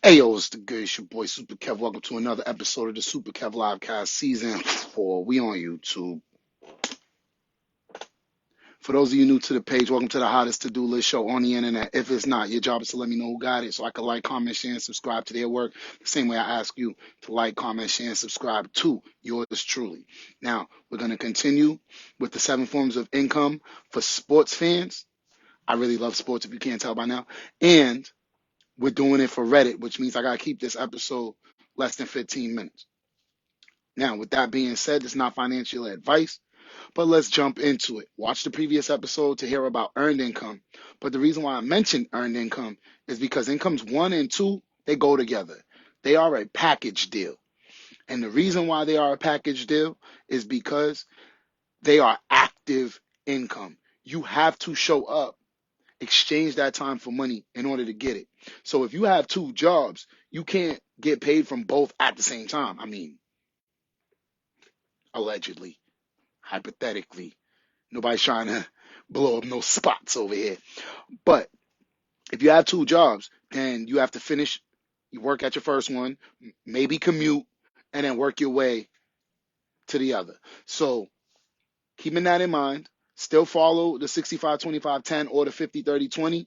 Ayo, it's the good. It's your boy Super Kev. Welcome to another episode of the Super Kev Livecast Season 4. We on YouTube. For those of you new to the page, welcome to the hottest to-do list show on the internet. If it's not, your job is to let me know who got it so I can like, comment, share, and subscribe to their work. The same way I ask you to like, comment, share, and subscribe to yours truly. Now, we're going to continue with the 7 forms of income for sports fans. I really love sports if you can't tell by now. And we're doing it for Reddit, which means I got to keep this episode less than 15 minutes. Now, with that being said, it's not financial advice, but let's jump into it. Watch the previous episode to hear about earned income. But the reason why I mentioned earned income is because incomes 1 and 2, they go together. They are a package deal. And the reason why they are a package deal is because they are active income. You have to show up, exchange that time for money in order to get it. So if you have 2 jobs, you can't get paid from both at the same time. I mean, allegedly, hypothetically. Nobody's trying to blow up no spots over here. But if you have 2 jobs, then you have to finish, you work at your first one, maybe commute, and then work your way to the other. So keeping that in mind, still follow the 65-25-10 or the 50-30-20.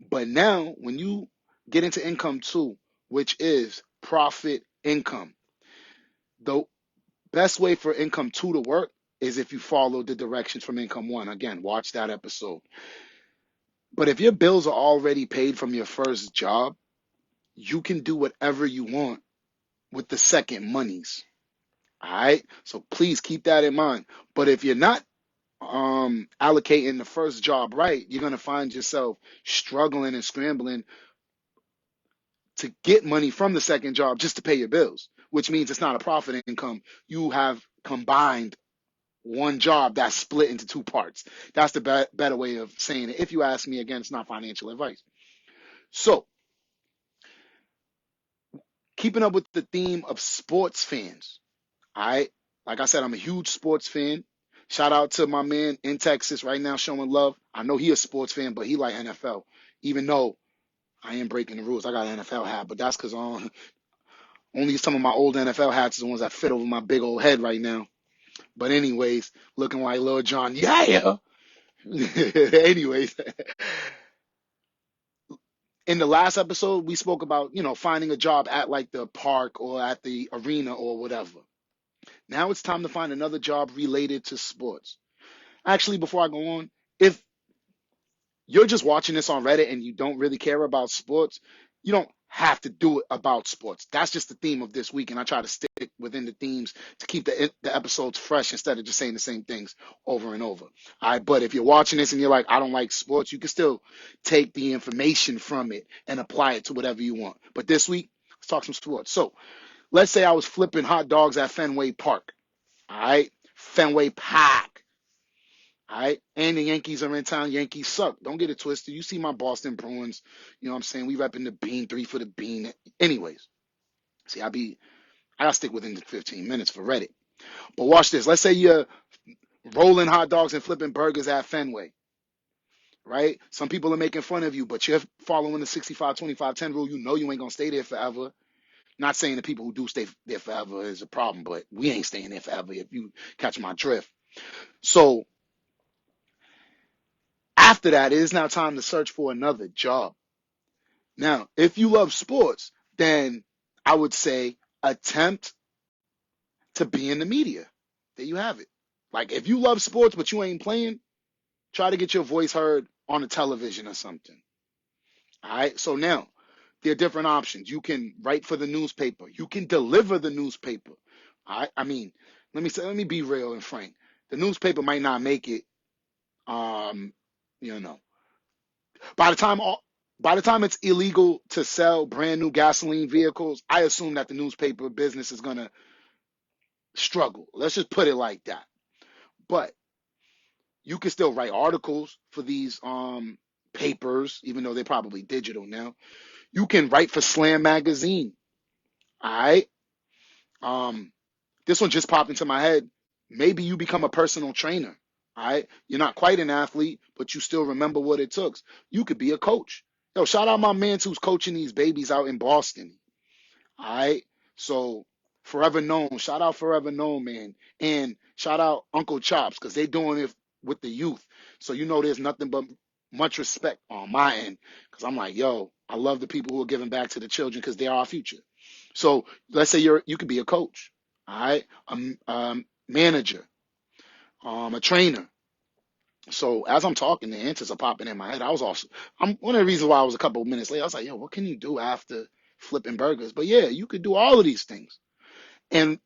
But now, when you get into income 2, which is profit income, the best way for income 2 to work is if you follow the directions from income 1. Again, watch that episode. But if your bills are already paid from your first job, you can do whatever you want with the second monies. All right? So please keep that in mind. But if you're not allocating the first job right, you're going to find yourself struggling and scrambling to get money from the second job just to pay your bills, which means it's not a profit income. You have combined one job that's split into 2 parts. That's the better way of saying it. If you ask me, again, it's not financial advice. So, keeping up with the theme of sports fans, all right? Like I said, I'm a huge sports fan. Shout out to my man in Texas right now showing love. I know he a sports fan, but he like NFL, even though I am breaking the rules. I got an NFL hat, but that's because only some of my old NFL hats are the ones that fit over my big old head right now. But anyways, looking like Lil John. Yeah. Anyways, in the last episode, we spoke about, finding a job at like the park or at the arena or whatever. Now it's time to find another job related to sports. Actually, before I go on, if you're just watching this on Reddit and you don't really care about sports, you don't have to do it about sports. That's just the theme of this week, and I try to stick within the themes to keep the episodes fresh instead of just saying the same things over and over. All right, but if you're watching this and you're like, I don't like sports, you can still take the information from it and apply it to whatever you want. But this week, let's talk some sports. So let's say I was flipping hot dogs at Fenway Park. All right, Fenway Park. All right, and the Yankees are in town. Yankees suck. Don't get it twisted. You see my Boston Bruins. You know what I'm saying? We repping the bean, 3 for the bean. Anyways, see, I gotta stick within the 15 minutes for Reddit. But watch this. Let's say you're rolling hot dogs and flipping burgers at Fenway, right? Some people are making fun of you, but you're following the 65-25-10 rule. You know you ain't gonna stay there forever. Not saying the people who do stay there forever is a problem, but we ain't staying there forever if you catch my drift. So after that, it is now time to search for another job. Now, if you love sports, then I would say attempt to be in the media. There you have it. Like, if you love sports but you ain't playing, try to get your voice heard on the television or something. All right? So now, there are different options. You can write for the newspaper. You can deliver the newspaper. All right? I mean, let me be real and frank. The newspaper might not make it, you know. By the time it's illegal to sell brand new gasoline vehicles, I assume that the newspaper business is going to struggle. Let's just put it like that. But you can still write articles for these papers, even though they're probably digital now. You can write for Slam Magazine. All right. This one just popped into my head. Maybe you become a personal trainer. All right. You're not quite an athlete, but you still remember what it took. You could be a coach. Yo, shout out my man who's coaching these babies out in Boston. All right. So Forever Known, shout out Forever Known, man. And shout out Uncle Chops, because they doing it with the youth. So there's nothing but much respect on my end. Because I'm like, yo, I love the people who are giving back to the children because they are our future. So let's say you could be a coach, all right, a manager, a trainer. So as I'm talking, the answers are popping in my head. I'm one of the reasons why I was a couple of minutes late. I was like, yo, what can you do after flipping burgers? But yeah, you could do all of these things. And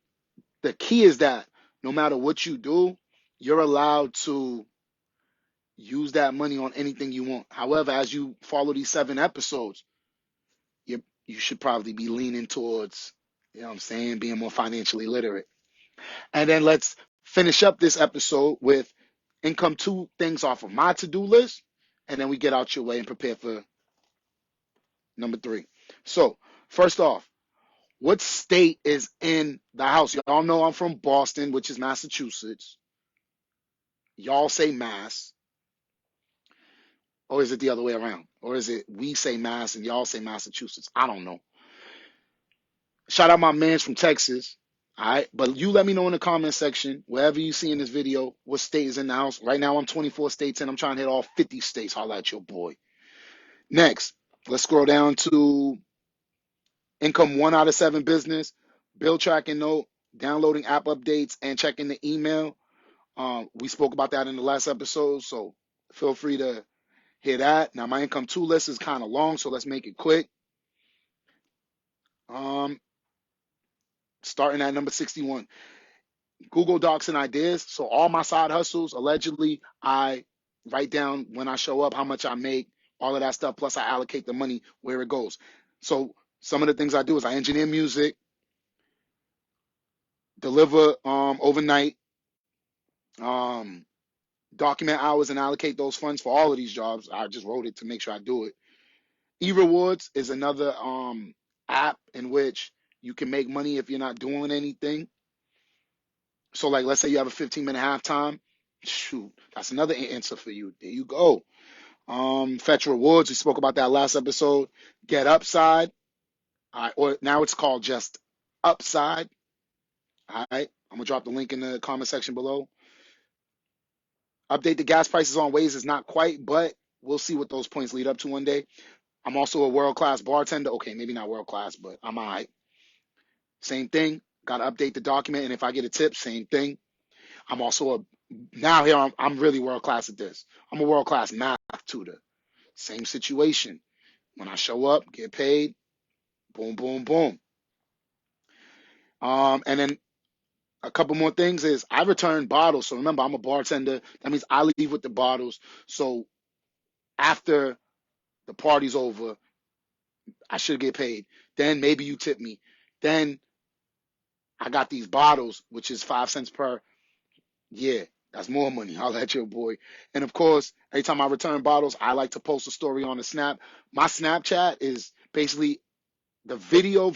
the key is that no matter what you do, you're allowed to use that money on anything you want. However, as you follow these 7 episodes, you should probably be leaning towards, what I'm saying, being more financially literate. And then let's finish up this episode with income 2 things off of my to-do list, and then we get out your way and prepare for number 3. So, first off, what state is in the house? Y'all know I'm from Boston, which is Massachusetts. Y'all say Mass, or is it the other way around? Or is it we say Mass and y'all say Massachusetts? I don't know. Shout out my mans from Texas. All right. But you let me know in the comment section, wherever you see in this video, what state is in the house. Right now, I'm 24 states and I'm trying to hit all 50 states. Holla at your boy. Next, let's scroll down to income 1 out of 7 business, bill tracking note, downloading app updates, and checking the email. We spoke about that in the last episode, so feel free to hear that. Now, my income 2 list is kind of long, so let's make it quick. Starting at number 61, Google Docs and ideas. So all my side hustles, allegedly, I write down when I show up, how much I make, all of that stuff, plus I allocate the money where it goes. So some of the things I do is I engineer music, deliver overnight, document hours and allocate those funds for all of these jobs. I just wrote it to make sure I do it. eRewards is another app in which you can make money if you're not doing anything. So like, let's say you have a 15-minute halftime. Shoot, that's another answer for you. There you go. Fetch rewards. We spoke about that last episode. Get Upside. All right, or now it's called just Upside. All right. I'm gonna drop the link in the comment section below. Update the gas prices on Waze is not quite, but we'll see what those points lead up to one day. I'm also a world-class bartender. Okay, maybe not world-class, but I'm all right. Same thing. Got to update the document, and if I get a tip, same thing. I'm also I'm really world-class at this. I'm a world-class math tutor. Same situation. When I show up, get paid, boom, boom, boom. And then a couple more things is I return bottles. So remember, I'm a bartender. That means I leave with the bottles. So after the party's over, I should get paid. Then maybe you tip me. Then I got these bottles, which is 5 cents per. Yeah, that's more money. I'll let your boy. And of course, every time I return bottles, I like to post a story on the Snap. My Snapchat is basically the video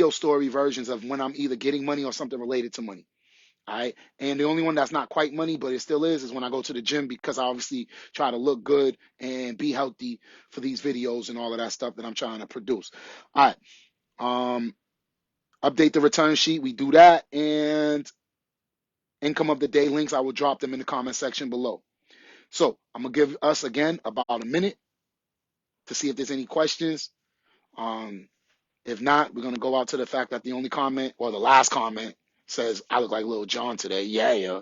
story versions of when I'm either getting money or something related to money. All right. And the only one that's not quite money, but it still is when I go to the gym, because I obviously try to look good and be healthy for these videos and all of that stuff that I'm trying to produce. All right. Update the return sheet. We do that. And income of the day links, I will drop them in the comment section below. So I'm going to give us again about a minute to see if there's any questions. If not, we're going to go out to the fact that the only comment, or the last comment, says I look like Lil Jon today. Yeah.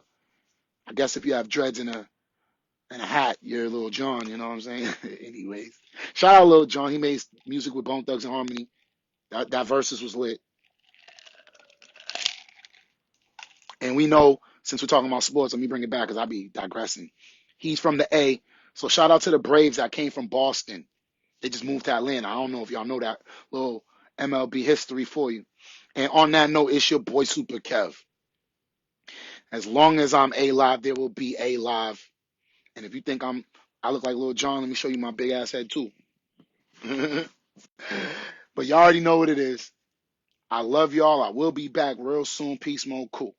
I guess if you have dreads and a hat, you're Lil Jon, you know what I'm saying? Anyways, shout out Lil Jon. He made music with Bone Thugs and Harmony. That versus was lit. And we know, since we're talking about sports, let me bring it back because I be digressing. He's from the A. So shout out to the Braves that came from Boston. They just moved to Atlanta. I don't know if y'all know that little MLB history for you. And on that note, it's your boy Super Kev. As long as I'm A live, there will be A live. And if you think I look like Lil Jon, let me show you my big ass head too. But y'all already know what it is. I love y'all. I will be back real soon. Peace, mode, cool.